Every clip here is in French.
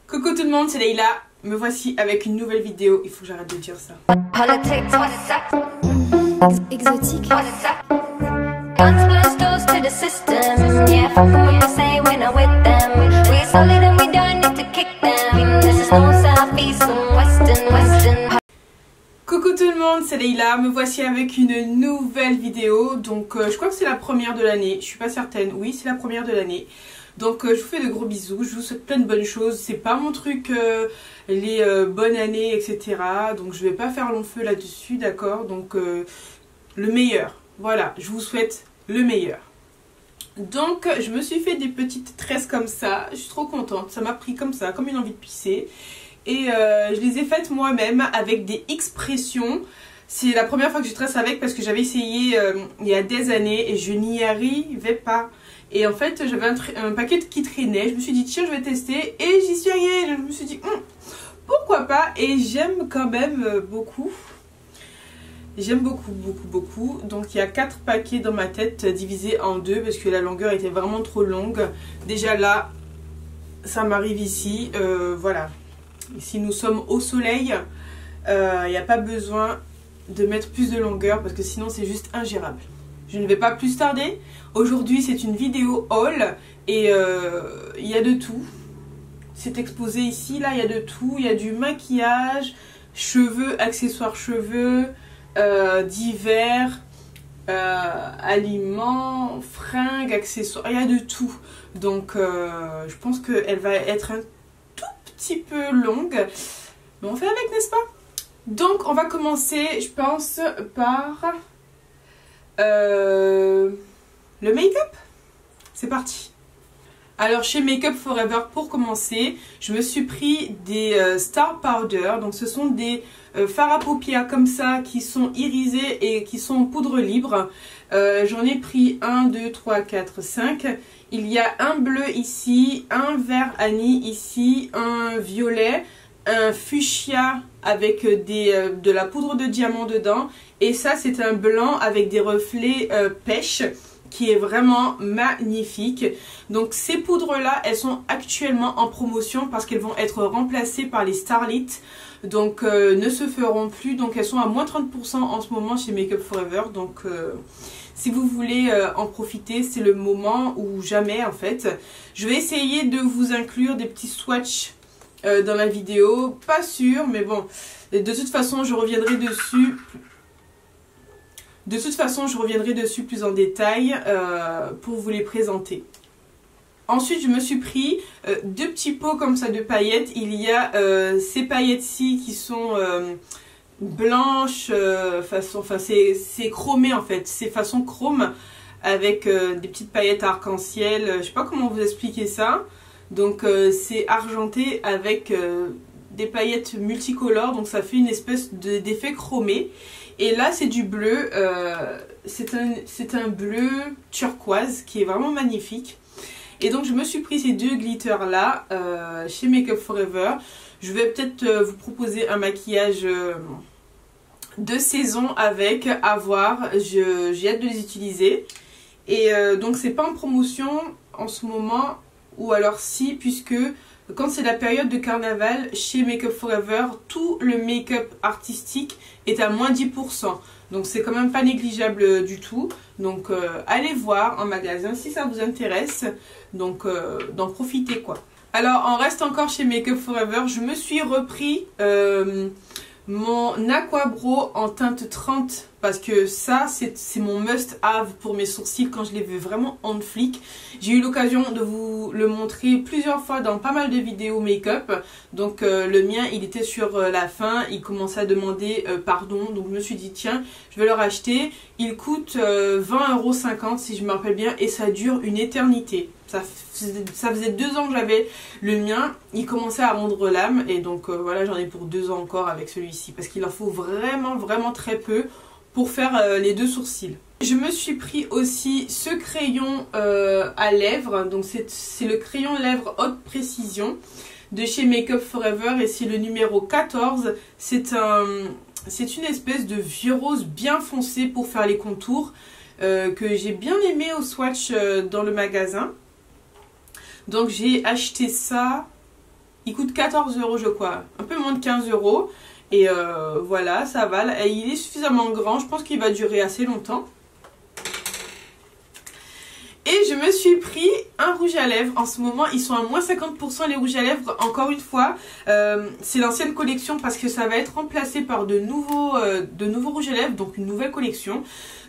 Coucou tout le monde, c'est Leïla. Me voici avec une nouvelle vidéo. Il faut que j'arrête de dire ça. Exotique. Coucou tout le monde, c'est Leïla. Me voici avec une nouvelle vidéo. Donc je crois que c'est la première de l'année. Je suis pas certaine. Oui, c'est la première de l'année. Donc je vous fais de gros bisous, je vous souhaite plein de bonnes choses. C'est pas mon truc, les bonnes années, etc. Donc je vais pas faire long feu là-dessus, d'accord. Donc le meilleur, voilà, je vous souhaite le meilleur. Donc je me suis fait des petites tresses comme ça, je suis trop contente. Ça m'a pris comme ça, comme une envie de pisser. Et je les ai faites moi-même avec des expressions. C'est la première fois que je tresse avec parce que j'avais essayé il y a des années et je n'y arrivais pas. Et en fait j'avais un paquet qui traînait, je me suis dit tiens je vais tester et j'y suis arrivée. Je me suis dit pourquoi pas, et j'aime quand même beaucoup. J'aime beaucoup. Donc il y a 4 paquets dans ma tête divisés en 2 parce que la longueur était vraiment trop longue. Déjà là ça m'arrive ici, voilà. Ici nous sommes au soleil, il n'y a pas besoin de mettre plus de longueur parce que sinon c'est juste ingérable. Je ne vais pas plus tarder. Aujourd'hui c'est une vidéo haul et il y a de tout. C'est exposé ici, là il y a de tout. Il y a du maquillage, cheveux, accessoires cheveux, divers, aliments, fringues, accessoires. Il y a de tout. Donc je pense qu'elle va être un tout petit peu longue. Mais on fait avec, n'est-ce pas? Donc on va commencer, je pense, par le make-up. C'est parti. Alors chez Make Up For Ever, pour commencer, je me suis pris des Star Powder. Donc ce sont des fards à paupières comme ça qui sont irisés et qui sont en poudre libre. J'en ai pris 1, 2, 3, 4, 5. Il y a un bleu ici, un vert anis ici, un violet, un fuchsia avec de la poudre de diamant dedans. Et ça c'est un blanc avec des reflets pêche qui est vraiment magnifique. Donc ces poudres là elles sont actuellement en promotion parce qu'elles vont être remplacées par les Starlit. Donc ne se feront plus. Donc elles sont à moins 30% en ce moment chez Make Up For Ever. Donc si vous voulez en profiter, c'est le moment ou jamais en fait. Je vais essayer de vous inclure des petits swatchs dans la vidéo. Pas sûr, mais bon. De toute façon, je reviendrai dessus. Plus en détail pour vous les présenter. Ensuite, je me suis pris 2 petits pots comme ça de paillettes. Il y a ces paillettes-ci qui sont blanches, c'est chromé en fait. C'est façon chrome avec des petites paillettes arc-en-ciel. Je sais pas comment vous expliquer ça. Donc c'est argenté avec des paillettes multicolores. Donc ça fait une espèce d'effet chromé. Et là c'est du bleu, c'est un bleu turquoise qui est vraiment magnifique. Et donc je me suis pris ces 2 glitters là chez Make Up For Ever. Je vais peut-être vous proposer un maquillage de saison avec, à voir. J'ai hâte de les utiliser. Et donc c'est pas en promotion en ce moment, ou alors si, puisque quand c'est la période de carnaval, chez Make Up For Ever, tout le make-up artistique est à moins 10%. Donc c'est quand même pas négligeable du tout. Donc allez voir en magasin si ça vous intéresse. Donc d'en profiter quoi. Alors on reste encore chez Make Up For Ever. Je me suis repris mon Aqua Brow en teinte 30 parce que ça c'est mon must have pour mes sourcils quand je les veux vraiment on flic. J'ai eu l'occasion de vous le montrer plusieurs fois dans pas mal de vidéos make-up. Donc le mien il était sur la fin, il commençait à demander pardon, donc je me suis dit tiens je vais le racheter. Il coûte 20,50 € si je me rappelle bien et ça dure une éternité. Ça faisait 2 ans que j'avais le mien, il commençait à rendre l'âme et donc voilà, j'en ai pour 2 ans encore avec celui-ci parce qu'il en faut vraiment très peu pour faire les 2 sourcils. Je me suis pris aussi ce crayon à lèvres, donc c'est le crayon lèvres haute précision de chez Make Up For Ever et c'est le numéro 14. C'est une espèce de vieux rose bien foncé pour faire les contours que j'ai bien aimé au swatch dans le magasin. Donc j'ai acheté ça Il coûte 14 € je crois, un peu moins de 15 €. Et voilà, ça va. Et il est suffisamment grand, je pense qu'il va durer assez longtemps. Et je me suis pris un rouge à lèvres. En ce moment, ils sont à moins 50% les rouges à lèvres. Encore une fois, c'est l'ancienne collection parce que ça va être remplacé par de nouveaux rouges à lèvres. Donc une nouvelle collection.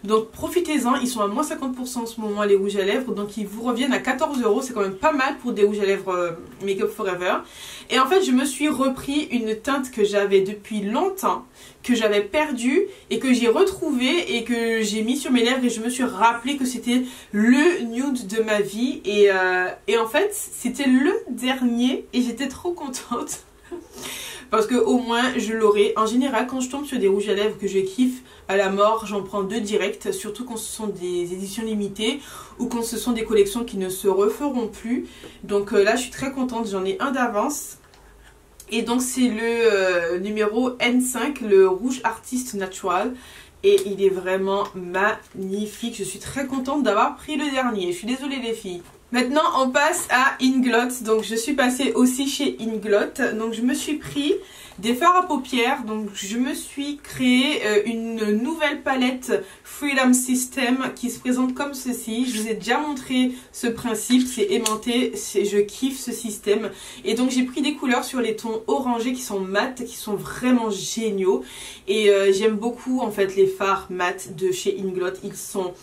Donc profitez-en, ils sont à moins 50% en ce moment les rouges à lèvres. Donc ils vous reviennent à 14 €. C'est quand même pas mal pour des rouges à lèvres Make Up Forever. Et en fait, je me suis repris une teinte que j'avais depuis longtemps, que j'avais perdue et que j'ai retrouvée et que j'ai mis sur mes lèvres. Et je me suis rappelé que c'était le nude de ma vie. Et en fait, c'était le dernier et j'étais trop contente. Parce que au moins je l'aurai. En général, quand je tombe sur des rouges à lèvres que je kiffe à la mort, j'en prends 2 directs. Surtout quand ce sont des éditions limitées ou quand ce sont des collections qui ne se referont plus. Donc là, je suis très contente. J'en ai un d'avance. Et donc c'est le numéro N5, le rouge artiste natural. Et il est vraiment magnifique. Je suis très contente d'avoir pris le dernier. Je suis désolée les filles. Maintenant on passe à Inglot. Donc je suis passée aussi chez Inglot. Donc je me suis pris des fards à paupières. Donc je me suis créé une nouvelle palette Freedom System qui se présente comme ceci. Je vous ai déjà montré ce principe. C'est aimanté. Je kiffe ce système. Et donc j'ai pris des couleurs sur les tons orangés qui sont mat, qui sont vraiment géniaux. Et j'aime beaucoup en fait les fards mat de chez Inglot. Ils sont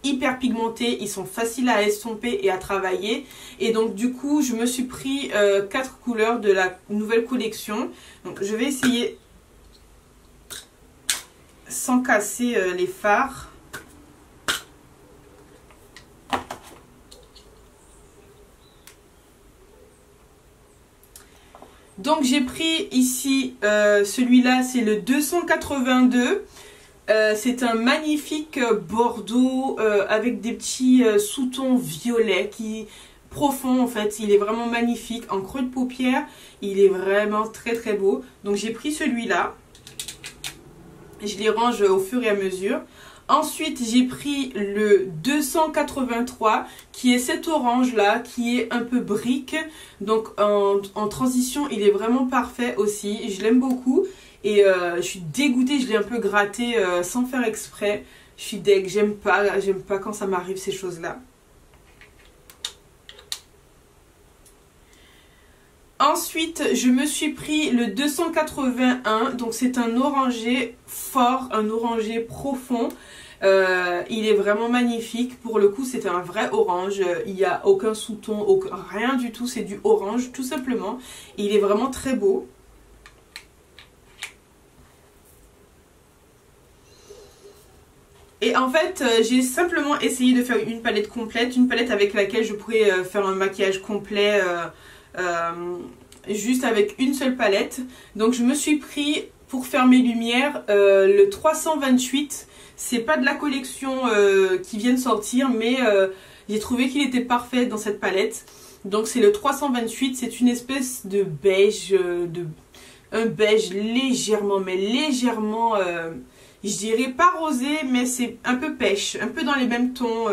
hyper pigmentés, ils sont faciles à estomper et à travailler. Et donc du coup je me suis pris 4 couleurs de la nouvelle collection. Donc je vais essayer sans casser les fards. Donc j'ai pris ici celui-là, c'est le 282. C'est un magnifique bordeaux avec des petits sous-tons violets profonds en fait. Il est vraiment magnifique en creux de paupière. Il est vraiment très très beau. Donc j'ai pris celui-là. Je les range au fur et à mesure. Ensuite j'ai pris le 283 qui est cet orange là qui est un peu brique. Donc en transition il est vraiment parfait aussi. Je l'aime beaucoup. Et je suis dégoûtée, je l'ai un peu gratté sans faire exprès. Je suis deg, j'aime pas quand ça m'arrive ces choses-là. Ensuite, je me suis pris le 281. Donc c'est un orangé fort, un orangé profond. Il est vraiment magnifique. Pour le coup, c'est un vrai orange. Il n'y a aucun sous-ton, rien du tout. C'est du orange tout simplement. Et il est vraiment très beau. Et en fait, j'ai simplement essayé de faire une palette complète, une palette avec laquelle je pourrais faire un maquillage complet juste avec une seule palette. Donc je me suis pris, pour faire mes lumières, le 328. C'est pas de la collection qui vient de sortir, mais j'ai trouvé qu'il était parfait dans cette palette. Donc c'est le 328, c'est une espèce de beige, un beige légèrement, mais légèrement... je dirais pas rosé, mais c'est un peu pêche, un peu dans les mêmes tons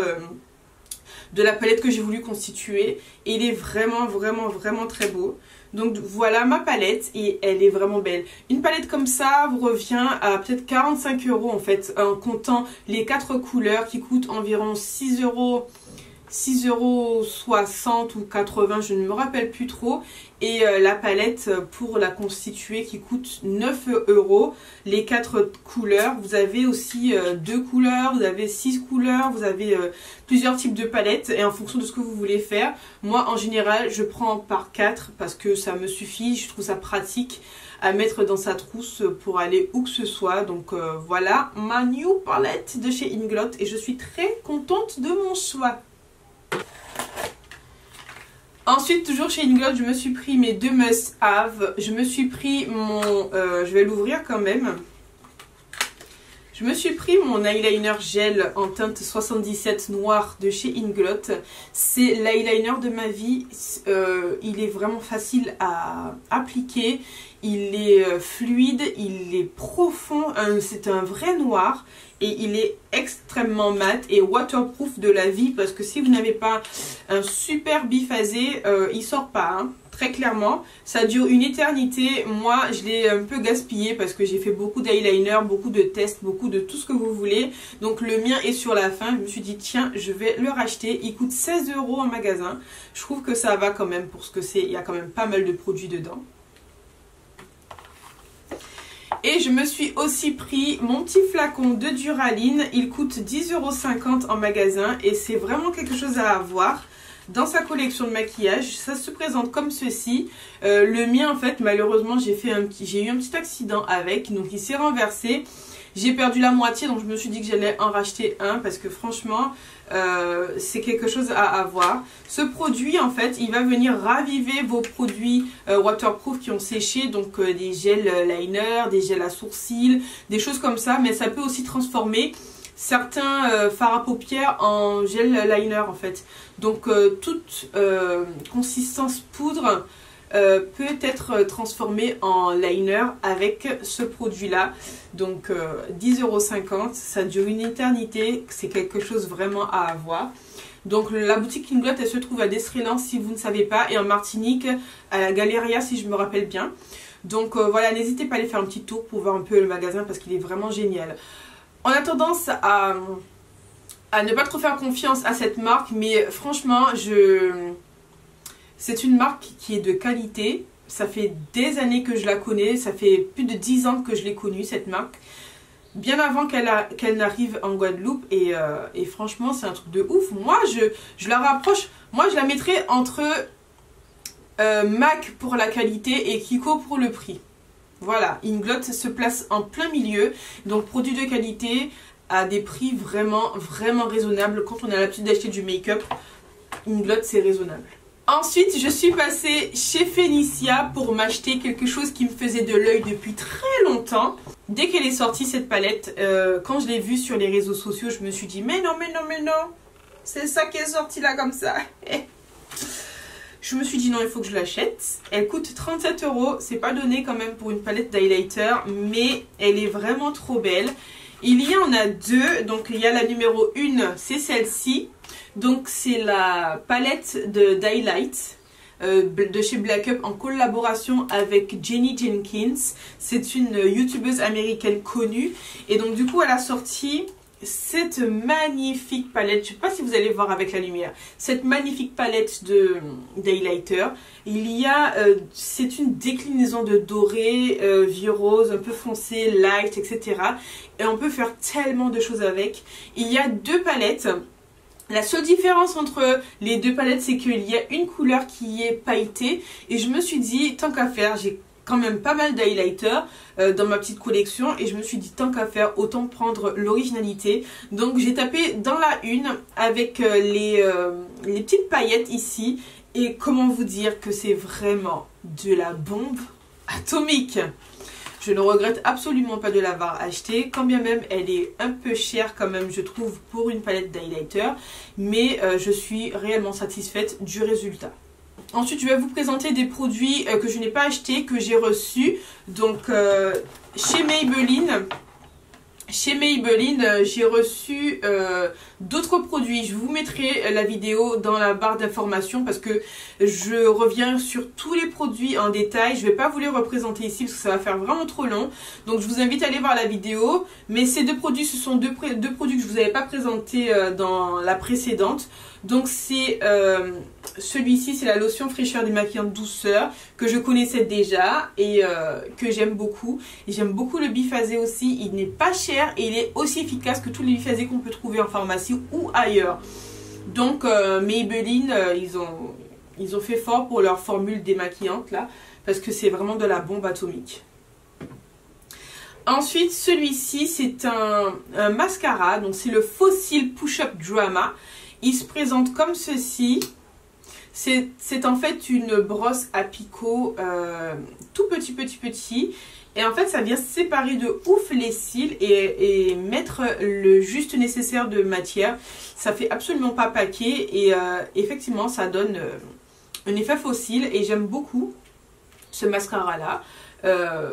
de la palette que j'ai voulu constituer. Et il est vraiment, vraiment, vraiment très beau. Donc voilà ma palette et elle est vraiment belle. Une palette comme ça vous revient à peut-être 45 € en fait, en comptant les 4 couleurs qui coûtent environ 6,60 € ou 80, je ne me rappelle plus trop. Et la palette pour la constituer qui coûte 9 €. Les 4 couleurs, vous avez aussi 2 couleurs, vous avez 6 couleurs, vous avez plusieurs types de palettes. Et en fonction de ce que vous voulez faire, moi en général je prends par 4 parce que ça me suffit, je trouve ça pratique à mettre dans sa trousse pour aller où que ce soit. Donc voilà ma new palette de chez Inglot et je suis très contente de mon choix. Ensuite, toujours chez Inglot, je me suis pris mes 2 must-have. Je me suis pris mon... je vais l'ouvrir quand même. Je me suis pris mon eyeliner gel en teinte 77 noir de chez Inglot. C'est l'eyeliner de ma vie. Il est vraiment facile à appliquer. Il est fluide, il est profond. C'est un vrai noir. Et il est extrêmement mat et waterproof de la vie. Parce que si vous n'avez pas un super biphasé, il sort pas. Hein. très clairement. Ça dure une éternité. Moi, je l'ai un peu gaspillé parce que j'ai fait beaucoup d'eyeliner, beaucoup de tests, beaucoup de tout ce que vous voulez. Donc le mien est sur la fin. Je me suis dit, tiens, je vais le racheter. Il coûte 16 € en magasin. Je trouve que ça va quand même pour ce que c'est. Il y a quand même pas mal de produits dedans. Et je me suis aussi pris mon petit flacon de Duraline. Il coûte 10,50 € en magasin et c'est vraiment quelque chose à avoir dans sa collection de maquillage. Ça se présente comme ceci. Le mien, en fait, malheureusement, j'ai eu un petit accident avec, donc il s'est renversé. J'ai perdu la moitié, donc je me suis dit que j'allais en racheter un parce que franchement, c'est quelque chose à avoir. Ce produit, en fait, il va venir raviver vos produits waterproof qui ont séché, donc des gels liner, des gels à sourcils, des choses comme ça, mais ça peut aussi transformer certains fards à paupières en gel liner en fait. Donc toute consistance poudre peut être transformée en liner avec ce produit là. Donc 10,50 €, ça dure une éternité, c'est quelque chose vraiment à avoir. Donc la boutique Inglot, elle se trouve à Destrélan si vous ne savez pas, et en Martinique à la Galeria si je me rappelle bien. Donc voilà, n'hésitez pas à aller faire un petit tour pour voir un peu le magasin parce qu'il est vraiment génial. On a tendance à ne pas trop faire confiance à cette marque, mais franchement, c'est une marque qui est de qualité. Ça fait des années que je la connais, ça fait plus de 10 ans que je l'ai connue cette marque. Bien avant qu'elle n'arrive en Guadeloupe et franchement c'est un truc de ouf. Moi je la rapproche, moi je la mettrais entre MAC pour la qualité et Kiko pour le prix. Voilà, Inglot se place en plein milieu, donc produit de qualité à des prix vraiment raisonnables. Quand on a l'habitude d'acheter du make-up, Inglot c'est raisonnable. Ensuite, je suis passée chez Fénicia pour m'acheter quelque chose qui me faisait de l'œil depuis très longtemps. Dès qu'elle est sortie cette palette, quand je l'ai vue sur les réseaux sociaux, je me suis dit mais non, c'est ça qui est sorti là comme ça. Je me suis dit non, il faut que je l'achète. Elle coûte 37 €, c'est pas donné quand même pour une palette d'highlighter, mais elle est vraiment trop belle. Il y en a deux, donc il y a la numéro 1, c'est celle-ci. Donc c'est la palette d'highlight de chez Black Up en collaboration avec Jenny Jenkins. C'est une youtubeuse américaine connue. Et donc du coup elle a sorti cette magnifique palette. Je ne sais pas si vous allez voir avec la lumière. Cette magnifique palette d'highlighter. Il y a, c'est une déclinaison de doré, vie rose, un peu foncé, light, etc. Et on peut faire tellement de choses avec. Il y a deux palettes. La seule différence entre les deux palettes, c'est qu'il y a une couleur qui est pailletée. Et je me suis dit, tant qu'à faire, j'ai quand même pas mal d'highlighter dans ma petite collection. Et je me suis dit, tant qu'à faire, autant prendre l'originalité. Donc j'ai tapé dans la une avec les petites paillettes ici. Et comment vous dire que c'est vraiment de la bombe atomique. Je ne regrette absolument pas de l'avoir achetée, quand bien même elle est un peu chère quand même je trouve pour une palette d'highlighter, mais je suis réellement satisfaite du résultat. Ensuite je vais vous présenter des produits que je n'ai pas achetés, que j'ai reçus. Donc chez Maybelline, j'ai reçu d'autres produits. Je vous mettrai la vidéo dans la barre d'informations parce que je reviens sur tous les produits en détail. Je ne vais pas vous les représenter ici parce que ça va faire vraiment trop long. Donc je vous invite à aller voir la vidéo. Mais ces deux produits, ce sont deux produits que je ne vous avais pas présentés dans la précédente. Donc c'est celui-ci, c'est la lotion fraîcheur démaquillante douceur que je connaissais déjà et que j'aime beaucoup. J'aime beaucoup le biphasé aussi, il n'est pas cher et il est aussi efficace que tous les biphasés qu'on peut trouver en pharmacie ou ailleurs. Donc Maybelline, ils ont fait fort pour leur formule démaquillante là, parce que c'est vraiment de la bombe atomique. Ensuite, celui-ci, c'est un mascara, donc c'est le Fossil Push-Up Drama. Il se présente comme ceci. C'est en fait une brosse à picot tout petit. Et en fait, ça vient séparer de ouf les cils et mettre le juste nécessaire de matière. Ça fait absolument pas paquet et effectivement, ça donne un effet fossile. Et j'aime beaucoup ce mascara-là.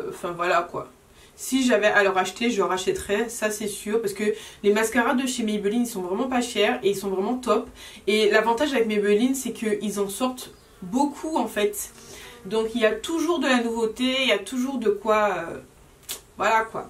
Enfin, voilà quoi. Si j'avais à le racheter, je le rachèterais, ça c'est sûr, parce que les mascaras de chez Maybelline, ils sont vraiment pas chers et ils sont vraiment top. Et l'avantage avec Maybelline, c'est qu'ils en sortent beaucoup en fait. Donc il y a toujours de la nouveauté, il y a toujours de quoi... voilà quoi.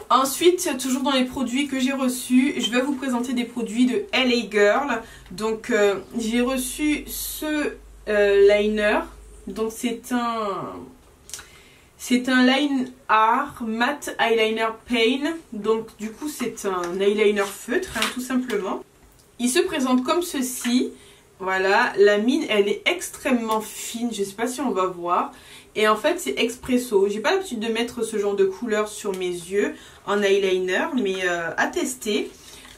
Ensuite, toujours dans les produits que j'ai reçus, je vais vous présenter des produits de LA Girl. Donc j'ai reçu ce liner. Donc c'est un line art matte eyeliner pain. Donc du coup c'est un eyeliner feutre hein, tout simplement. Il se présente comme ceci. Voilà, la mine elle est extrêmement fine. Je ne sais pas si on va voir. Et en fait c'est expresso. J'ai pas l'habitude de mettre ce genre de couleur sur mes yeux en eyeliner. Mais à tester.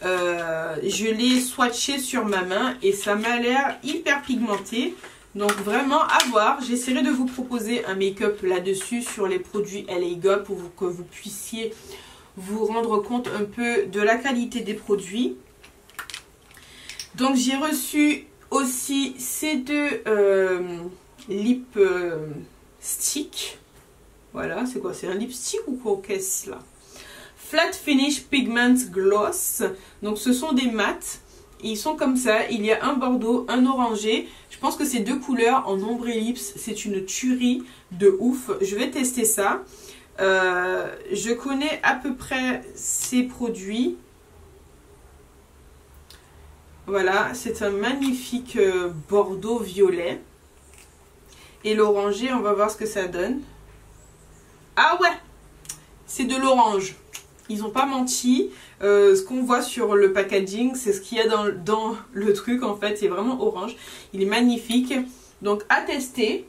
Je l'ai swatché sur ma main. Et ça m'a l'air hyper pigmenté. Donc vraiment à voir. J'essaierai de vous proposer un make-up là-dessus sur les produits LA Girl pour que vous puissiez vous rendre compte un peu de la qualité des produits. Donc j'ai reçu aussi ces deux lip stick. Voilà, c'est quoi? C'est un lipstick ou quoi qu'est-ce là? Flat Finish Pigment Gloss. Donc ce sont des mats. Ils sont comme ça, il y a un bordeaux, un orangé. Je pense que ces deux couleurs en ombre et lips, c'est une tuerie de ouf. Je vais tester ça. Je connais à peu près ces produits. Voilà, c'est un magnifique bordeaux violet. Et l'orangé, on va voir ce que ça donne. Ah ouais, c'est de l'orange. Ils n'ont pas menti. Ce qu'on voit sur le packaging, c'est ce qu'il y a dans le truc en fait. C'est vraiment orange. Il est magnifique. Donc à tester.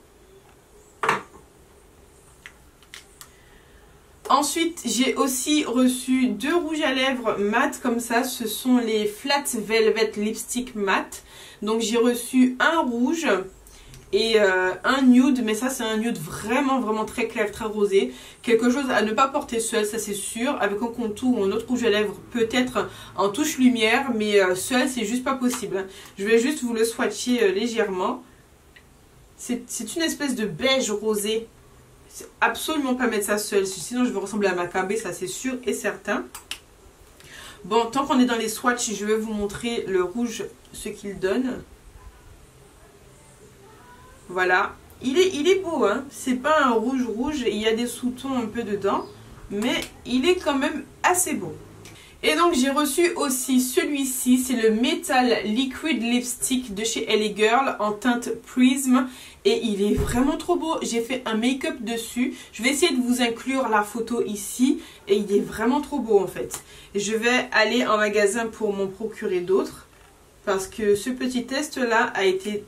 Ensuite, j'ai aussi reçu deux rouges à lèvres mat comme ça. Ce sont les Flat Velvet Lipstick Matte. Donc j'ai reçu un rouge et un nude, mais ça c'est un nude vraiment très clair, très rosé. Quelque chose à ne pas porter seul, ça c'est sûr. Avec un contour ou un autre rouge à lèvres, peut-être en touche lumière, mais seul c'est juste pas possible. Je vais juste vous le swatcher légèrement. C'est une espèce de beige rosé. C'est absolument pas mettre ça seul, sinon je vais ressembler à Maccabée, ça c'est sûr et certain. Bon, tant qu'on est dans les swatchs, je vais vous montrer le rouge, ce qu'il donne. Voilà, il est beau, hein. C'est pas un rouge, il y a des sous-tons un peu dedans, mais il est quand même assez beau. Et donc j'ai reçu aussi celui-ci, c'est le Metal Liquid Lipstick de chez LA Girl en teinte Prism. Et il est vraiment trop beau, j'ai fait un make-up dessus. Je vais essayer de vous inclure la photo ici. Et il est vraiment trop beau en fait. Je vais aller en magasin pour m'en procurer d'autres. Parce que ce petit test là a été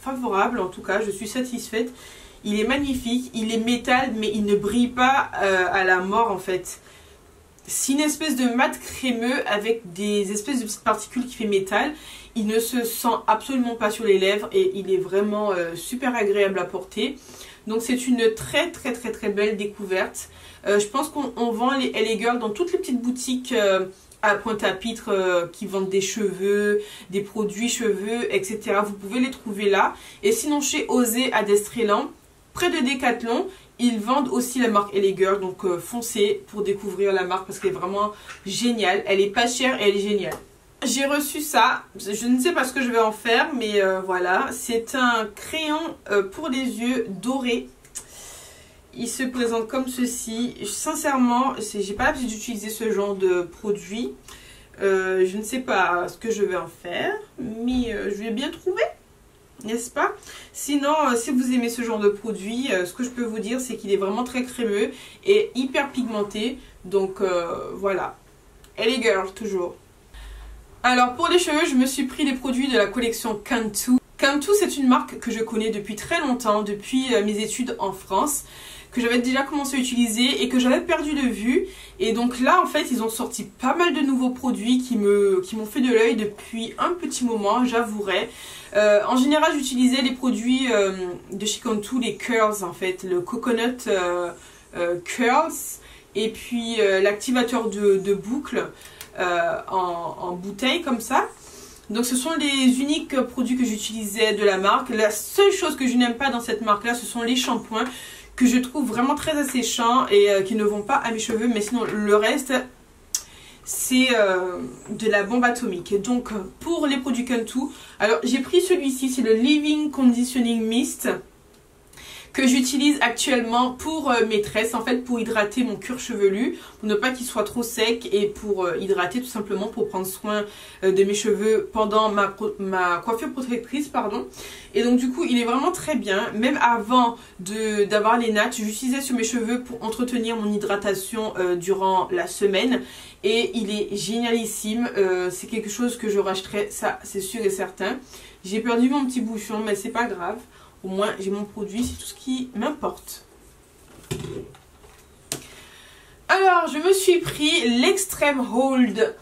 favorable, en tout cas je suis satisfaite. Il est magnifique, il est métal mais il ne brille pas à la mort en fait. C'est une espèce de mat crémeux avec des espèces de petites particules qui fait métal. Il ne se sent absolument pas sur les lèvres et il est vraiment super agréable à porter. Donc c'est une très belle découverte. Je pense qu'on vend les LA Girl dans toutes les petites boutiques à Pointe-à-Pitre qui vendent des cheveux, des produits cheveux, etc. Vous pouvez les trouver là. Et sinon chez Osé à Destrélan, près de Decathlon, ils vendent aussi la marque LA Girl. Donc foncez pour découvrir la marque parce qu'elle est vraiment géniale. Elle est pas chère et elle est géniale. J'ai reçu ça, je ne sais pas ce que je vais en faire, mais voilà. C'est un crayon pour les yeux doré. Il se présente comme ceci. Sincèrement, j'ai pas l'habitude d'utiliser ce genre de produit. Je ne sais pas ce que je vais en faire, mais je vais bien trouver, n'est-ce pas? Sinon, si vous aimez ce genre de produit, ce que je peux vous dire, c'est qu'il est vraiment très crémeux et hyper pigmenté. Donc voilà, LA Girl toujours. Alors pour les cheveux, je me suis pris les produits de la collection Cantu. Cantu, c'est une marque que je connais depuis très longtemps, depuis mes études en France, que j'avais déjà commencé à utiliser et que j'avais perdu de vue. Et donc là, en fait, ils ont sorti pas mal de nouveaux produits qui m'ont fait de l'œil depuis un petit moment, j'avouerai. En général, j'utilisais les produits de chez Cantu, les curls en fait, le coconut curls et puis l'activateur de boucle. En bouteille comme ça. Donc ce sont les uniques produits que j'utilisais de la marque. La seule chose que je n'aime pas dans cette marque là, ce sont les shampoings que je trouve vraiment très asséchants et qui ne vont pas à mes cheveux. Mais sinon le reste, c'est de la bombe atomique. Donc pour les produits Cantu, alors j'ai pris celui-ci, c'est le Living Conditioning Mist, que j'utilise actuellement pour mes tresses, en fait pour hydrater mon cuir chevelu, pour ne pas qu'il soit trop sec et pour hydrater tout simplement, pour prendre soin de mes cheveux pendant ma coiffure protectrice, pardon. Et donc du coup il est vraiment très bien, même avant d'avoir les nattes, j'utilisais sur mes cheveux pour entretenir mon hydratation durant la semaine et il est génialissime, c'est quelque chose que je rachèterai, ça c'est sûr et certain. J'ai perdu mon petit bouchon mais c'est pas grave. Au moins, j'ai mon produit, c'est tout ce qui m'importe. Alors, je me suis pris l'Extreme Hold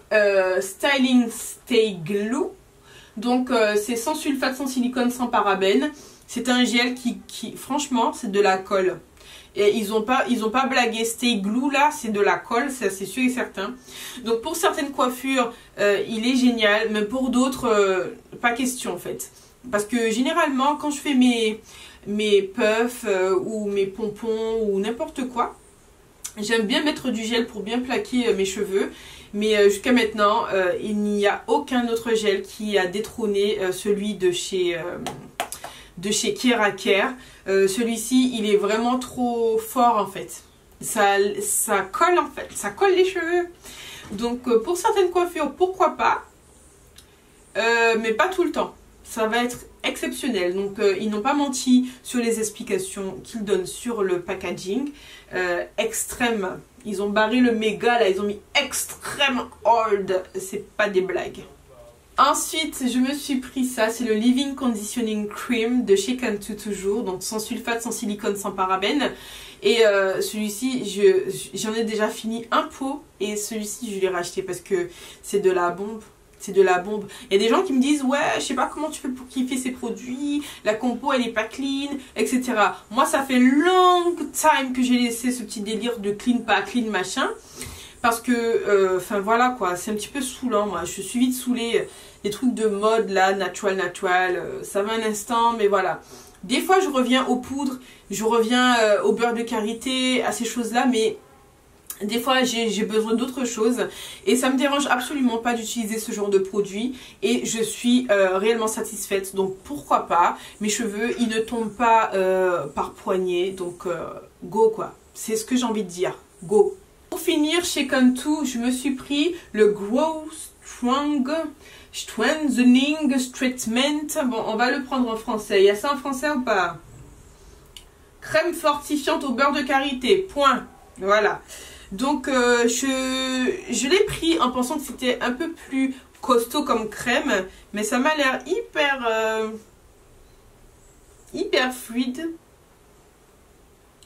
Styling Stay Glue. Donc, c'est sans sulfate, sans silicone, sans parabènes. C'est un gel qui franchement, c'est de la colle. Et ils ont pas blagué. Stay Glue, là, c'est de la colle, c'est sûr et certain. Donc, pour certaines coiffures, il est génial. Mais pour d'autres, pas question, en fait. Parce que généralement, quand je fais mes puffs ou mes pompons ou n'importe quoi, j'aime bien mettre du gel pour bien plaquer mes cheveux. Mais jusqu'à maintenant, il n'y a aucun autre gel qui a détrôné celui de chez Kera Care. Celui-ci, il est vraiment trop fort en fait. Ça colle en fait, ça colle les cheveux. Donc pour certaines coiffures, pourquoi pas, mais pas tout le temps. Ça va être exceptionnel. Donc ils n'ont pas menti sur les explications qu'ils donnent sur le packaging. Extrême, ils ont barré le méga là, ils ont mis extrême hold, c'est pas des blagues. Ensuite je me suis pris ça, c'est le Living Conditioning Cream de chez Cantu toujours, donc sans sulfate, sans silicone, sans parabènes. Et celui-ci j'en ai déjà fini un pot et celui-ci je l'ai racheté parce que c'est de la bombe. C'est de la bombe. Il y a des gens qui me disent ouais, je sais pas comment tu fais pour kiffer ces produits, la compo elle est pas clean, etc. Moi ça fait long time que j'ai laissé ce petit délire de clean, pas clean, machin. Parce que, enfin voilà quoi, c'est un petit peu saoulant moi. Je suis vite saoulée. Les trucs de mode là, natural, ça va un instant, mais voilà. Des fois je reviens aux poudres, je reviens au beurre de karité, à ces choses là, mais des fois j'ai besoin d'autre chose et ça me dérange absolument pas d'utiliser ce genre de produit et je suis réellement satisfaite, donc pourquoi pas. Mes cheveux ils ne tombent pas par poignée, donc go quoi, c'est ce que j'ai envie de dire, go. Pour finir chez Cantu, je me suis pris le Grow Strengthening Treatment. Bon, on va le prendre en français, il y a ça en français ou pas? Crème fortifiante au beurre de karité, point, voilà. Donc je l'ai pris en pensant que c'était un peu plus costaud comme crème, mais ça m'a l'air hyper fluide.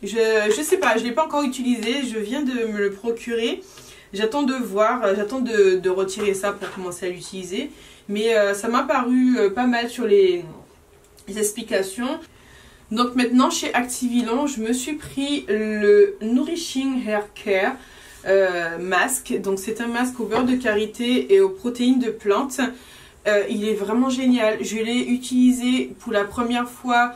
Je sais pas, je l'ai pas encore utilisé, je viens de me le procurer. J'attends de voir, j'attends de retirer ça pour commencer à l'utiliser. Mais ça m'a paru pas mal sur les explications. Donc maintenant chez Activilan, je me suis pris le Nourishing Hair Care masque. Donc c'est un masque au beurre de karité et aux protéines de plantes. Il est vraiment génial. Je l'ai utilisé pour la première fois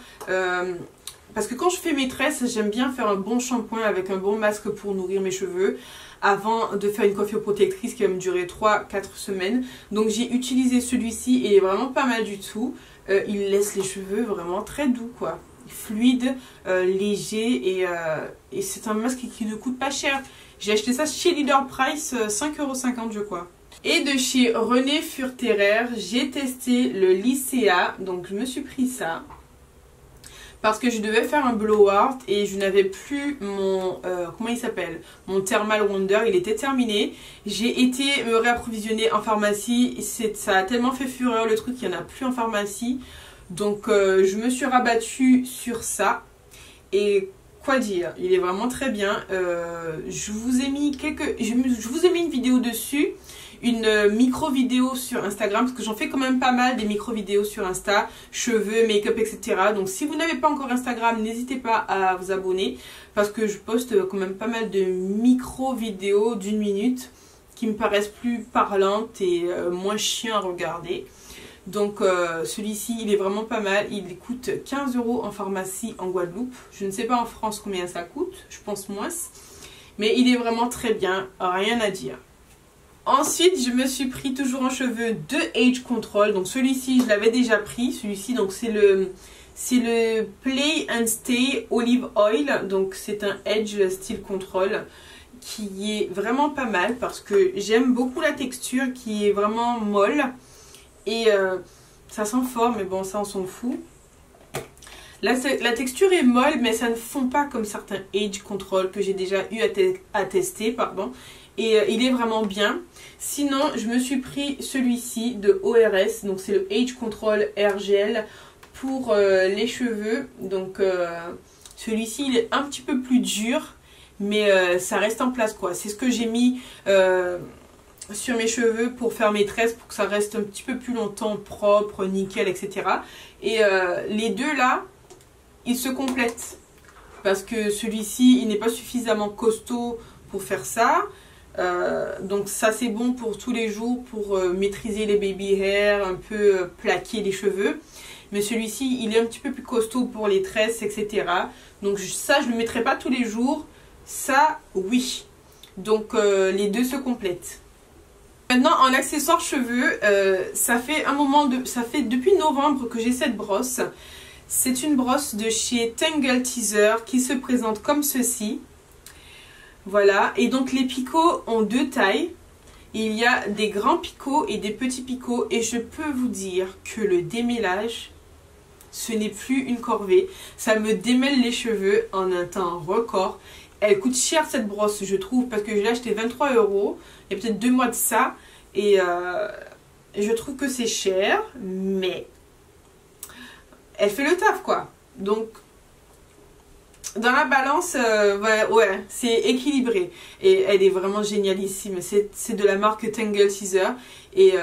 parce que quand je fais mes tresses, j'aime bien faire un bon shampoing avec un bon masque pour nourrir mes cheveux avant de faire une coiffure protectrice qui va me durer 3-4 semaines. Donc j'ai utilisé celui-ci et il est vraiment pas mal du tout. Il laisse les cheveux vraiment très doux quoi. Fluide, léger et c'est un masque qui ne coûte pas cher. J'ai acheté ça chez Leader Price, 5,50 € je crois. Et de chez René Furterer, j'ai testé le Lycea, donc je me suis pris ça. Parce que je devais faire un blowout et je n'avais plus mon, comment il s'appelle, mon Thermal Wonder, il était terminé. J'ai été me réapprovisionner en pharmacie, ça a tellement fait fureur le truc qu'il n'y en a plus en pharmacie. Donc je me suis rabattue sur ça et quoi dire, il est vraiment très bien. Je vous ai mis je vous ai mis une vidéo dessus, une micro vidéo sur Instagram parce que j'en fais quand même pas mal des micro vidéos sur Insta, cheveux, make-up, etc. Donc si vous n'avez pas encore Instagram, n'hésitez pas à vous abonner parce que je poste quand même pas mal de micro vidéos d'1 minute qui me paraissent plus parlantes et moins chiant à regarder. Donc celui-ci il est vraiment pas mal, il coûte 15 € en pharmacie en Guadeloupe. Je ne sais pas en France combien ça coûte, je pense moins. Mais il est vraiment très bien, rien à dire. Ensuite, je me suis pris toujours en cheveux de Age Control. Donc celui-ci, je l'avais déjà pris. Celui-ci, donc c'est le Play and Stay Olive Oil. Donc c'est un Edge Style Control qui est vraiment pas mal parce que j'aime beaucoup la texture qui est vraiment molle. Et ça sent fort, mais bon, ça on s'en fout. Là, la texture est molle, mais ça ne fond pas comme certains Age Control que j'ai déjà eu à tester, pardon. Et il est vraiment bien. Sinon, je me suis pris celui-ci de ORS. Donc, c'est le Age Control Air Gel pour les cheveux. Donc, celui-ci, il est un petit peu plus dur. Mais ça reste en place, quoi. C'est ce que j'ai mis sur mes cheveux pour faire mes tresses. Pour que ça reste un petit peu plus longtemps propre, nickel, etc. Et les deux, là, ils se complètent. Parce que celui-ci, il n'est pas suffisamment costaud pour faire ça. Donc ça c'est bon pour tous les jours pour maîtriser les baby hair, un peu plaquer les cheveux, mais celui-ci il est un petit peu plus costaud pour les tresses, etc. Donc ça je ne le mettrai pas tous les jours, ça oui. Donc les deux se complètent. Maintenant en accessoires cheveux, ça fait depuis novembre que j'ai cette brosse. C'est une brosse de chez Tangle Teezer qui se présente comme ceci. Voilà, et donc les picots ont deux tailles. Il y a des grands picots et des petits picots. Et je peux vous dire que le démêlage, ce n'est plus une corvée. Ça me démêle les cheveux en un temps record. Elle coûte cher cette brosse, je trouve, parce que je l'ai acheté 23 €. Il y a peut-être 2 mois de ça. Et je trouve que c'est cher, mais elle fait le taf, quoi. Donc dans la balance, ouais, c'est équilibré. Et elle est vraiment génialissime. C'est de la marque Tangle Teezer. Et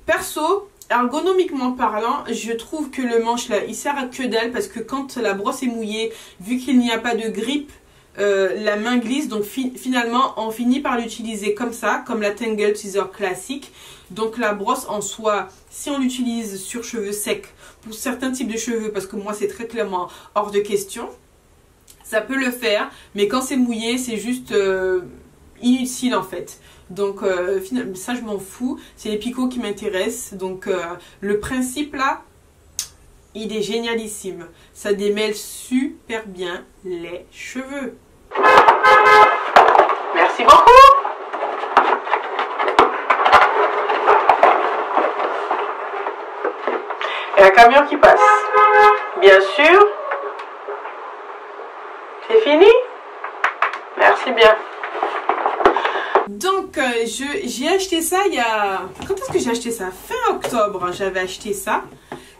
perso, ergonomiquement parlant, je trouve que le manche là, il sert à que dalle. Parce que quand la brosse est mouillée, vu qu'il n'y a pas de grip, la main glisse. Donc finalement, on finit par l'utiliser comme ça, comme la Tangle Teezer classique. Donc la brosse en soi, si on l'utilise sur cheveux secs, pour certains types de cheveux, parce que moi c'est très clairement hors de question, ça peut le faire, mais quand c'est mouillé, c'est juste inutile en fait. Donc finalement, ça je m'en fous, c'est les picots qui m'intéressent. Donc le principe là, il est génialissime. Ça démêle super bien les cheveux. Merci beaucoup. Et un camion qui passe. Bien sûr. C'est fini? Merci bien. Donc, j'ai acheté ça il y a... Quand est-ce que j'ai acheté ça? Fin octobre, j'avais acheté ça.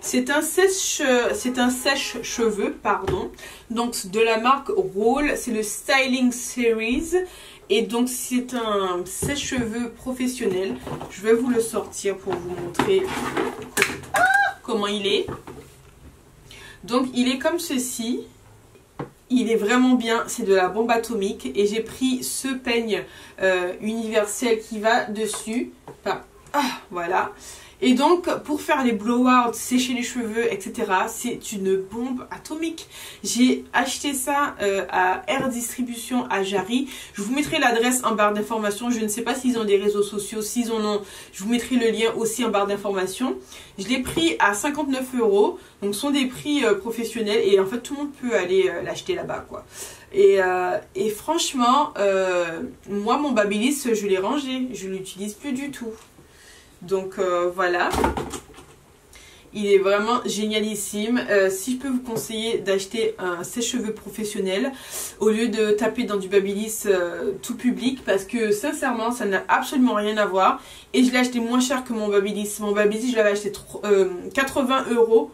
C'est un sèche-cheveux, pardon. Donc, de la marque Roll. C'est le Styling Series. Et donc, c'est un sèche-cheveux professionnel. Je vais vous le sortir pour vous montrer comment il est. Donc, il est comme ceci. Il est vraiment bien, c'est de la bombe atomique. Et j'ai pris ce peigne universel qui va dessus. Enfin, voilà. Et donc, pour faire les blowouts, sécher les cheveux, etc., c'est une bombe atomique. J'ai acheté ça à Air Distribution à Jarry. Je vous mettrai l'adresse en barre d'informations. Je ne sais pas s'ils ont des réseaux sociaux. S'ils en ont, je vous mettrai le lien aussi en barre d'informations. Je l'ai pris à 59 €. Donc, ce sont des prix professionnels. Et en fait, tout le monde peut aller l'acheter là-bas, quoi. Et franchement, moi, mon Babyliss, je l'ai rangé. Je ne l'utilise plus du tout. Donc voilà, il est vraiment génialissime. Si je peux vous conseiller d'acheter un sèche-cheveux professionnel au lieu de taper dans du Babyliss tout public, parce que sincèrement ça n'a absolument rien à voir. Et je l'ai acheté moins cher que mon Babyliss. Mon Babyliss je l'avais acheté 80 €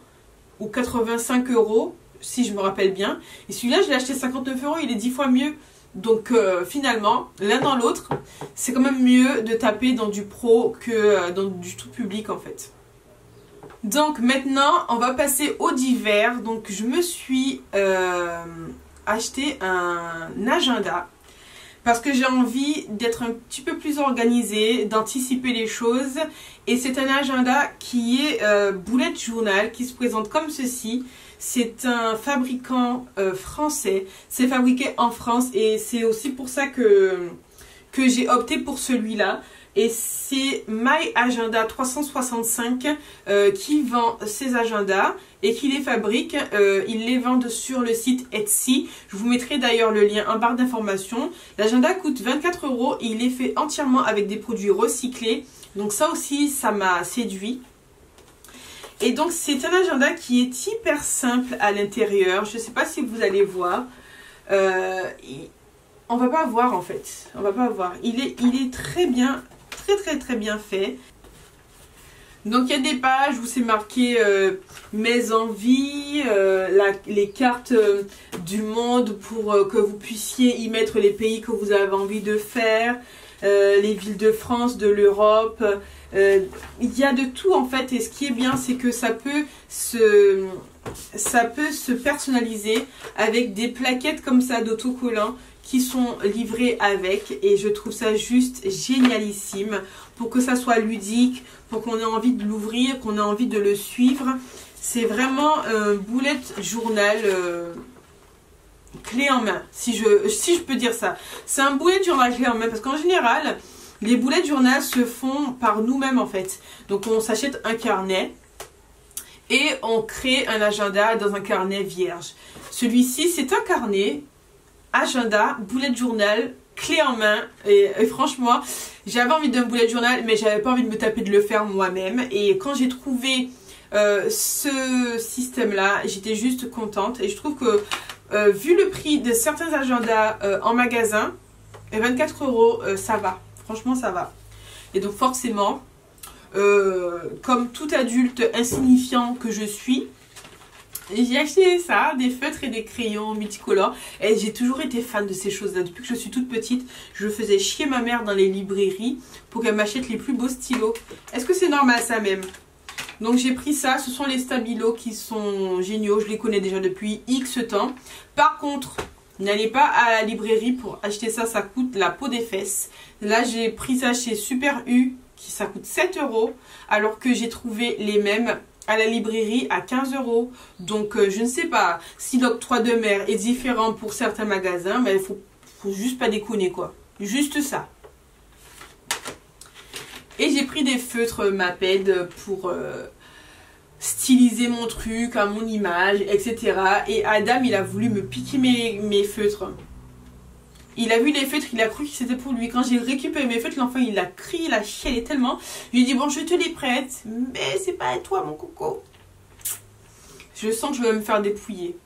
ou 85 € si je me rappelle bien. Et celui-là je l'ai acheté 59 €, il est 10 fois mieux. Donc finalement, l'un dans l'autre, c'est quand même mieux de taper dans du pro que dans du tout public en fait. Donc maintenant, on va passer au divers. Donc je me suis acheté un agenda parce que j'ai envie d'être un petit peu plus organisée, d'anticiper les choses. Et c'est un agenda qui est bullet journal, qui se présente comme ceci. C'est un fabricant français, c'est fabriqué en France et c'est aussi pour ça que j'ai opté pour celui-là. Et c'est My Agenda 365 qui vend ces agendas et qui les fabrique. Ils les vendent sur le site Etsy. Je vous mettrai d'ailleurs le lien en barre d'informations. L'agenda coûte 24 €. Il est fait entièrement avec des produits recyclés. Donc ça aussi, ça m'a séduit. Et donc c'est un agenda qui est hyper simple à l'intérieur. Je ne sais pas si vous allez voir. On va pas voir en fait. On va pas voir. Il est très bien, très bien fait. Donc il y a des pages où c'est marqué mes envies, les cartes du monde pour que vous puissiez y mettre les pays que vous avez envie de faire, les villes de France, de l'Europe. Il y a de tout en fait, et ce qui est bien c'est que ça peut se personnaliser avec des plaquettes comme ça d'autocollants qui sont livrés avec, et je trouve ça juste génialissime pour que ça soit ludique, pour qu'on ait envie de l'ouvrir, qu'on ait envie de le suivre. C'est vraiment un bullet journal clé en main, si je peux dire ça. C'est un bullet journal clé en main parce qu'en général, les bullet journal se font par nous-mêmes en fait. Donc on s'achète un carnet et on crée un agenda dans un carnet vierge. Celui-ci, c'est un carnet, agenda, bullet journal, clé en main. Et franchement, j'avais envie d'un bullet journal, mais j'avais pas envie de me taper de le faire moi-même. Et quand j'ai trouvé ce système-là, j'étais juste contente. Et je trouve que vu le prix de certains agendas en magasin, 24 €, ça va. Franchement, ça va. Et donc forcément, comme tout adulte insignifiant que je suis, j'ai acheté ça, des feutres et des crayons multicolores. Et j'ai toujours été fan de ces choses-là. Depuis que je suis toute petite, je faisais chier ma mère dans les librairies pour qu'elle m'achète les plus beaux stylos. Est-ce que c'est normal ça même? Donc j'ai pris ça. Ce sont les stabilos qui sont géniaux. Je les connais déjà depuis X temps. Par contre, n'allez pas à la librairie pour acheter ça. Ça coûte la peau des fesses. Là, j'ai pris ça chez Super U. Ça coûte 7 €. Alors que j'ai trouvé les mêmes à la librairie à 15 €. Donc je ne sais pas si l'octroi de mer est différent pour certains magasins, mais il faut juste pas déconner quoi. Juste ça. Et j'ai pris des feutres Maped pour styliser mon truc à mon image, etc. Et Adam, il a voulu me piquer mes feutres. Il a vu les feutres, il a cru que c'était pour lui. Quand j'ai récupéré mes feutres, l'enfant il a crié, il a chialé tellement. Je lui ai dit bon, je te les prête, mais c'est pas à toi mon coco. Je sens que je vais me faire dépouiller.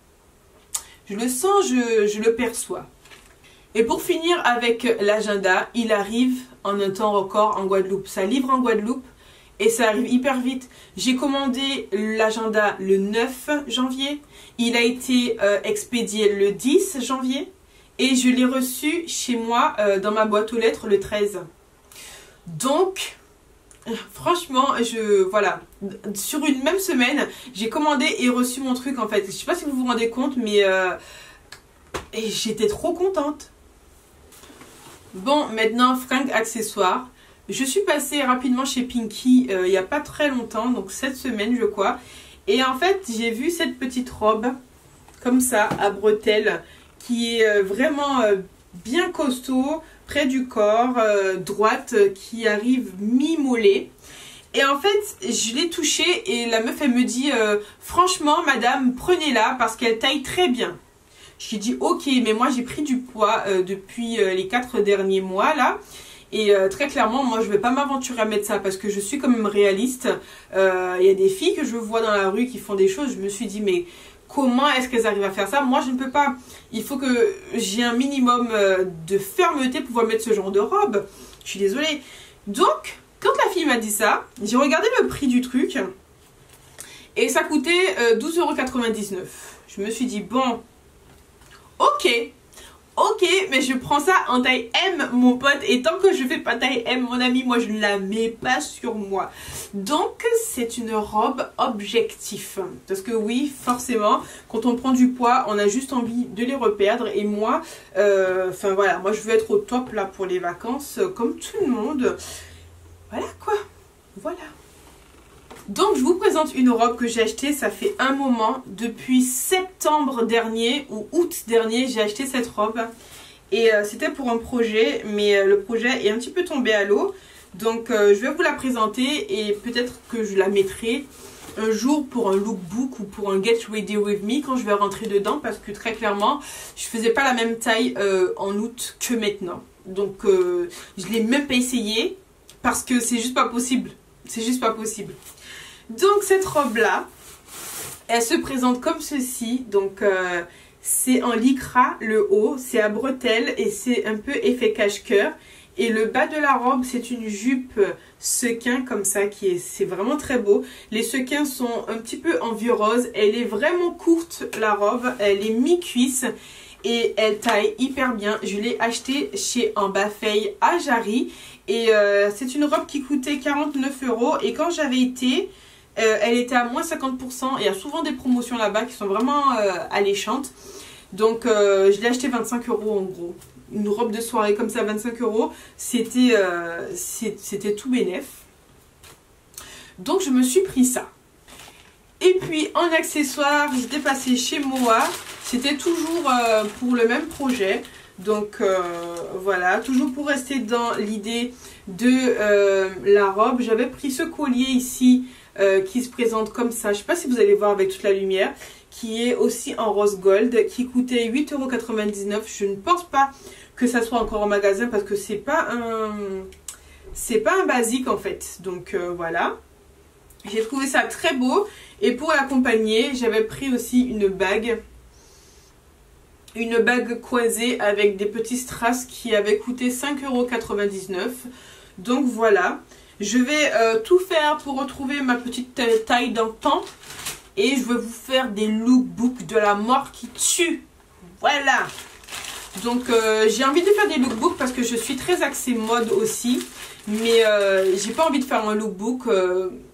Je le sens, je le perçois. Et pour finir avec l'agenda, il arrive en un temps record en Guadeloupe. Ça livre en Guadeloupe et ça arrive hyper vite. J'ai commandé l'agenda le 9 janvier. Il a été expédié le 10 janvier. Et je l'ai reçu chez moi dans ma boîte aux lettres le 13. Donc, franchement, voilà. Sur une même semaine, j'ai commandé et reçu mon truc en fait. Je ne sais pas si vous vous rendez compte, mais et j'étais trop contente. Bon, maintenant, fringues, accessoires. Je suis passée rapidement chez Pinky il n'y a pas très longtemps, donc cette semaine je crois. Et en fait, j'ai vu cette petite robe, comme ça, à bretelles, qui est vraiment bien costaud, près du corps, droite, qui arrive mi-mollet. Et en fait, je l'ai touchée et la meuf, elle me dit franchement, madame, prenez-la parce qu'elle taille très bien. J'ai dit ok, mais moi j'ai pris du poids depuis les 4 derniers mois là. Et très clairement, moi je vais pas m'aventurer à mettre ça parce que je suis quand même réaliste. Il y a des filles que je vois dans la rue qui font des choses, je me suis dit mais comment est-ce qu'elles arrivent à faire ça? Moi je ne peux pas. Il faut que j'ai un minimum de fermeté pour pouvoir mettre ce genre de robe. Je suis désolée. Donc, quand la fille m'a dit ça, j'ai regardé le prix du truc et ça coûtait 12,99 €. Je me suis dit bon, ok, mais je prends ça en taille M, mon pote. Et tant que je fais pas taille M, mon ami, moi je ne la mets pas sur moi. Donc c'est une robe objectif. Parce que oui, forcément, quand on prend du poids, on a juste envie de les reperdre. Et moi, enfin voilà, moi je veux être au top là pour les vacances, comme tout le monde. Voilà quoi, voilà. Donc je vous présente une robe que j'ai achetée, ça fait un moment, depuis septembre dernier ou août dernier, j'ai acheté cette robe. Et c'était pour un projet, mais le projet est un petit peu tombé à l'eau. Donc je vais vous la présenter et peut-être que je la mettrai un jour pour un lookbook ou pour un Get Ready With Me quand je vais rentrer dedans, parce que très clairement je faisais pas la même taille en août que maintenant. Donc je l'ai même pas essayé parce que c'est juste pas possible. C'est juste pas possible. Donc cette robe là, elle se présente comme ceci. Donc c'est en lycra le haut, c'est à bretelles et c'est un peu effet cache-cœur. Et le bas de la robe, c'est une jupe sequin comme ça, c'est vraiment très beau. Les sequins sont un petit peu en vieux rose. Elle est vraiment courte la robe, elle est mi-cuisse et elle taille hyper bien. Je l'ai achetée chez Ambafeille à Jarry et c'est une robe qui coûtait 49 € et quand j'avais été, elle était à moins 50%. Il y a souvent des promotions là-bas qui sont vraiment alléchantes. Donc je l'ai acheté 25 € en gros. Une robe de soirée comme ça, 25 €, c'était tout bénef. Donc je me suis pris ça. Et puis en accessoire, j'étais passée chez Moa. C'était toujours pour le même projet. Donc voilà, toujours pour rester dans l'idée de la robe. J'avais pris ce collier ici qui se présente comme ça. Je ne sais pas si vous allez voir avec toute la lumière. Qui est aussi en rose gold, qui coûtait 8,99 €. Je ne pense pas que ça soit encore en magasin parce que c'est pas un basique en fait. Donc voilà. J'ai trouvé ça très beau. Et pour l'accompagner, j'avais pris aussi une bague. Une bague croisée avec des petits strass qui avait coûté 5,99 €. Donc voilà. Je vais tout faire pour retrouver ma petite taille d'antan. Et je vais vous faire des lookbooks de la mort qui tue. Voilà. Donc j'ai envie de faire des lookbooks parce que je suis très axée mode aussi. Mais j'ai pas envie de faire un lookbook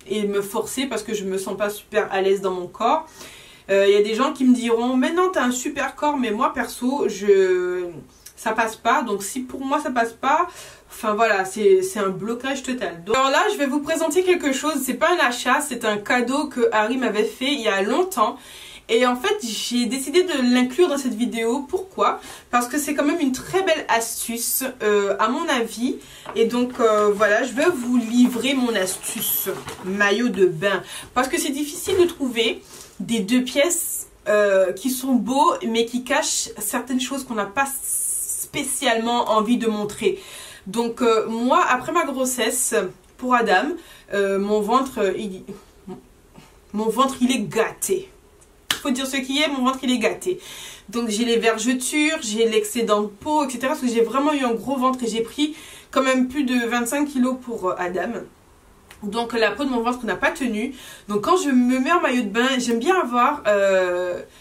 et me forcer parce que je me sens pas super à l'aise dans mon corps. Il y a des gens qui me diront mais non, t'as un super corps. Mais moi perso, ça passe pas. Donc si pour moi ça passe pas, enfin voilà, c'est un blocage total. Donc, alors là, je vais vous présenter quelque chose. C'est pas un achat, c'est un cadeau que Harry m'avait fait il y a longtemps. Et en fait, j'ai décidé de l'inclure dans cette vidéo. Pourquoi? Parce que c'est quand même une très belle astuce, à mon avis. Et donc, voilà, je vais vous livrer mon astuce maillot de bain. Parce que c'est difficile de trouver des 2 pièces qui sont beaux, mais qui cachent certaines choses qu'on n'a pas spécialement envie de montrer. Donc moi, après ma grossesse, pour Adam, mon ventre il est gâté. Faut dire ce qui est, mon ventre il est gâté. Donc j'ai les vergetures, j'ai l'excédent de peau, etc. Parce que j'ai vraiment eu un gros ventre et j'ai pris quand même plus de 25 kg pour Adam. Donc la peau de mon ventre n'a pas tenu. Donc quand je me mets en maillot de bain, j'aime bien avoir...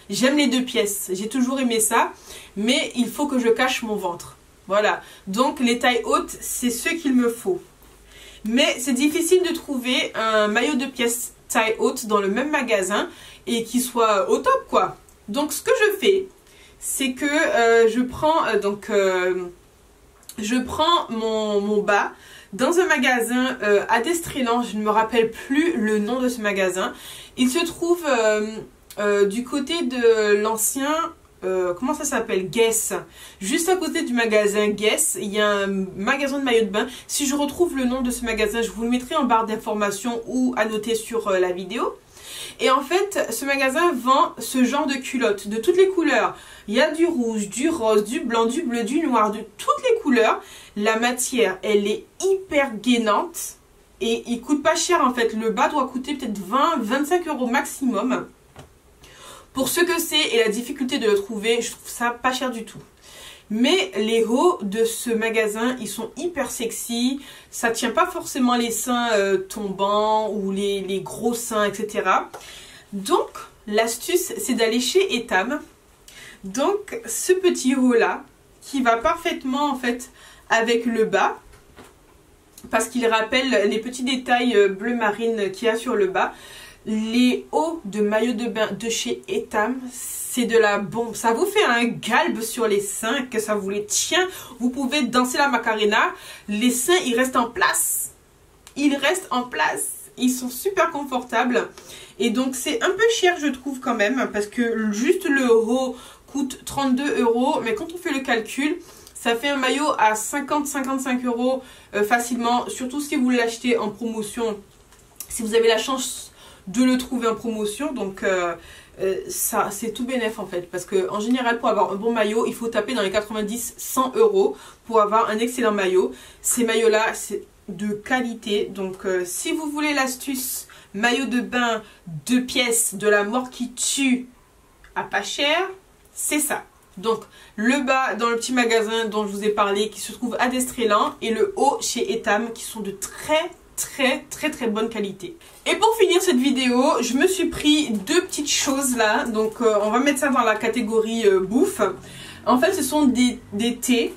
j'aime les 2 pièces. J'ai toujours aimé ça. Mais il faut que je cache mon ventre. Voilà. Donc les tailles hautes, c'est ce qu'il me faut. Mais c'est difficile de trouver un maillot de pièces taille haute dans le même magasin et qui soit au top quoi. Donc ce que je fais, c'est que je prends mon bas dans un magasin à Destrélan. Je ne me rappelle plus le nom de ce magasin. Il se trouve du côté de l'ancien... comment ça s'appelle? Guess. Juste à côté du magasin Guess, il y a un magasin de maillots de bain. Si je retrouve le nom de ce magasin, je vous le mettrai en barre d'informations ou à noter sur la vidéo. Et en fait, ce magasin vend ce genre de culottes de toutes les couleurs. Il y a du rouge, du rose, du blanc, du bleu, du noir, de toutes les couleurs. La matière, elle est hyper gainante et il coûte pas cher en fait. Le bas doit coûter peut-être 20-25 € maximum. Pour ce que c'est et la difficulté de le trouver, je trouve ça pas cher du tout. Mais les hauts de ce magasin, ils sont hyper sexy. Ça tient pas forcément les seins tombants ou les gros seins, etc. Donc, l'astuce, c'est d'aller chez Etam. Donc, ce petit haut là, qui va parfaitement en fait avec le bas. Parce qu'il rappelle les petits détails bleu marine qu'il y a sur le bas. Les hauts de maillot de bain de chez Etam, c'est de la bombe. Ça vous fait un galbe sur les seins, que ça vous les tient. Vous pouvez danser la Macarena. Les seins, ils restent en place. Ils restent en place. Ils sont super confortables. Et donc, c'est un peu cher, je trouve, quand même. Parce que juste le haut coûte 32 €. Mais quand on fait le calcul, Ça fait un maillot à 50-55 euros facilement, surtout si vous l'achetez en promotion, si vous avez la chance de le trouver en promotion. Donc ça c'est tout bénef en fait, parce que en général pour avoir un bon maillot il faut taper dans les 90-100 euros pour avoir un excellent maillot. Ces maillots là c'est de qualité, donc si vous voulez l'astuce maillot de bain 2 pièces de la mort qui tue à pas cher, c'est ça. Donc le bas dans le petit magasin dont je vous ai parlé qui se trouve à Destrélan, et le haut chez Etam, qui sont de très bonne qualité. Et pour finir cette vidéo, je me suis pris 2 petites choses là, donc on va mettre ça dans la catégorie bouffe. En fait ce sont des thés.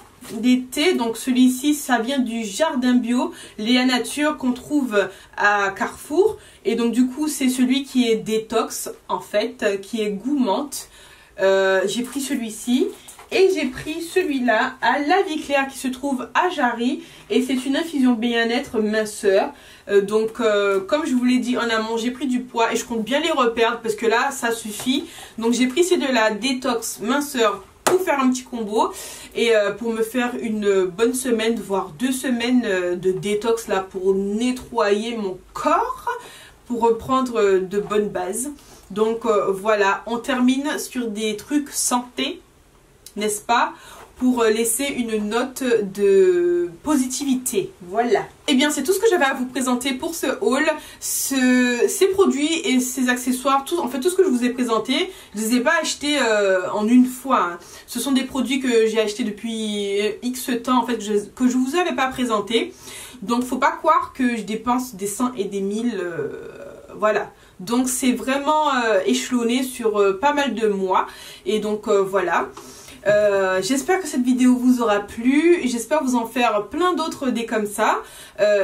Donc celui-ci ça vient du Jardin Bio Léa Nature qu'on trouve à Carrefour, et donc du coup c'est celui qui est détox en fait, qui est goût menthe. J'ai pris celui-ci et j'ai pris celui-là à La Vie Claire qui se trouve à Jarry, et c'est une infusion bien-être minceur. Donc comme je vous l'ai dit en amont, j'ai pris du poids et je compte bien les reperdre parce que là ça suffit. Donc j'ai pris ces deux-là, détox, minceur, pour faire un petit combo et pour me faire une bonne semaine, voire 2 semaines de détox là, pour nettoyer mon corps, pour reprendre de bonnes bases. Donc voilà, on termine sur des trucs santé, n'est-ce pas, pour laisser une note de positivité. Voilà. Et bien c'est tout ce que j'avais à vous présenter pour ce haul. Ces produits et ces accessoires, en fait tout ce que je vous ai présenté, je ne les ai pas achetés en une fois. Hein. Ce sont des produits que j'ai achetés depuis X temps en fait, que je vous avais pas présenté. Donc faut pas croire que je dépense des 100 et des 1000, voilà. Donc c'est vraiment échelonné sur pas mal de mois. Et donc voilà. J'espère que cette vidéo vous aura plu. J'espère vous en faire plein d'autres des comme ça.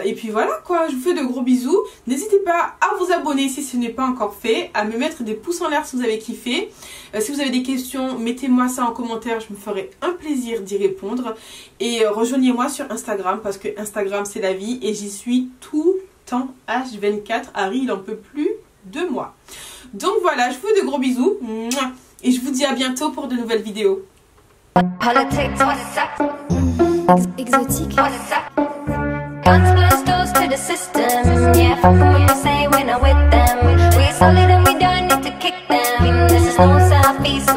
Et puis voilà quoi, je vous fais de gros bisous. N'hésitez pas à vous abonner si ce n'est pas encore fait, à me mettre des pouces en l'air si vous avez kiffé. Si vous avez des questions, mettez-moi ça en commentaire, je me ferai un plaisir d'y répondre. Et rejoignez-moi sur Instagram, parce que Instagram c'est la vie et j'y suis tout le temps H24. Harry il en peut plus de moi. Donc voilà, je vous fais de gros bisous. Et je vous dis à bientôt pour de nouvelles vidéos. Exotique. Guns blast to the system. Yeah, fuck what you say when I'm with them. We solid and we don't need to kick them. This is no southeast.